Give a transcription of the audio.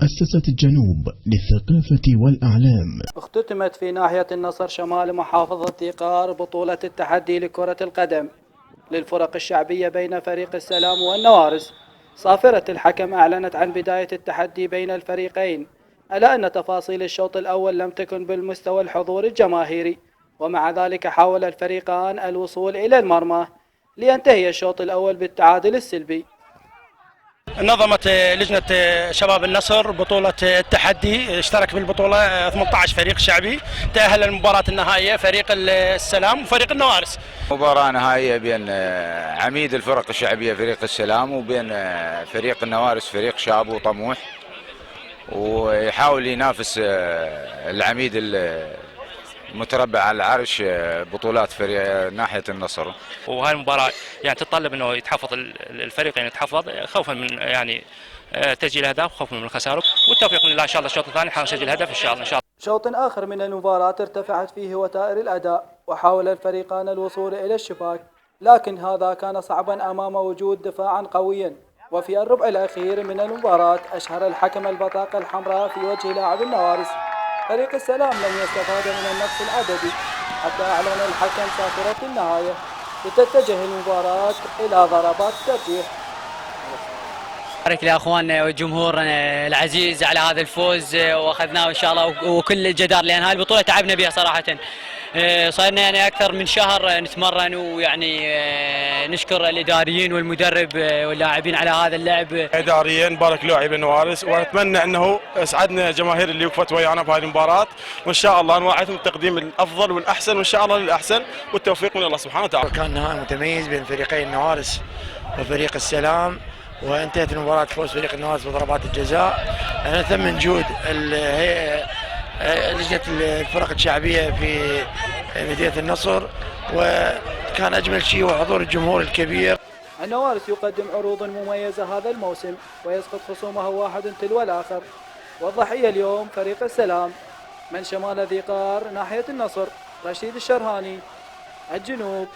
مؤسسة الجنوب للثقافة والأعلام. اختتمت في ناحية النصر شمال محافظة ذيقار بطولة التحدي لكرة القدم للفرق الشعبية بين فريق السلام والنوارس. صافرة الحكم أعلنت عن بداية التحدي بين الفريقين، ألا أن تفاصيل الشوط الأول لم تكن بالمستوى الحضور الجماهيري، ومع ذلك حاول الفريقان الوصول إلى المرمى لينتهي الشوط الأول بالتعادل السلبي. نظمت لجنة شباب النصر بطولة التحدي، اشترك بالبطولة 18 فريق شعبي، تأهل للمباراة النهائية فريق السلام وفريق النوارس. مباراة نهائية بين عميد الفرق الشعبية فريق السلام وبين فريق النوارس فريق شاب وطموح، ويحاول ينافس العميد المتربع على العرش بطولات فريق ناحية النصر. وهاي المباراة يعني تتطلب انه يتحفظ الفريق، يعني يتحفظ خوفا من يعني تسجيل اهداف، خوفا من الخسارة، والتوفيق لله ان شاء الله. الشوط الثاني حنسجل هدف ان شاء الله. شوط آخر من المباراة ارتفعت فيه وتائر الأداء، وحاول الفريقان الوصول إلى الشباك، لكن هذا كان صعبا أمام وجود دفاعا قويا. وفي الربع الأخير من المباراة أشهر الحكم البطاقة الحمراء في وجه لاعب النوارس. فريق السلام لم يستفاد من النقص العددي حتى أعلن الحكم سافرة النهاية، لتتجه المباراة إلى ضربات الترجيح. بارك لاخواننا وجمهورنا العزيز على هذا الفوز، واخذناه ان شاء الله وكل الجدار، لان هاي البطوله تعبنا بها صراحه. صارنا يعني اكثر من شهر نتمرن، ويعني نشكر الاداريين والمدرب واللاعبين على هذا اللعب. اداريا بارك لاعبي النوارس، ونتمنى انه اسعدنا جماهير اللي وقفت ويانا في هذه المباراه، وان شاء الله نوعدهم التقديم الافضل والاحسن، وان شاء الله للاحسن، والتوفيق من الله سبحانه وتعالى. كان نهائي متميز بين فريقي النوارس وفريق السلام، وانتهت المباراة فوز فريق النوارس بضربات الجزاء. أنا أثمن جهود لجنة الفرق الشعبية في مدينة النصر، وكان أجمل شيء هو حضور الجمهور الكبير. النوارس يقدم عروض مميزة هذا الموسم، ويسقط خصومه واحد تلو الآخر، والضحية اليوم فريق السلام. من شمال ذيقار ناحية النصر رشيد الشرهاني، الجنوب.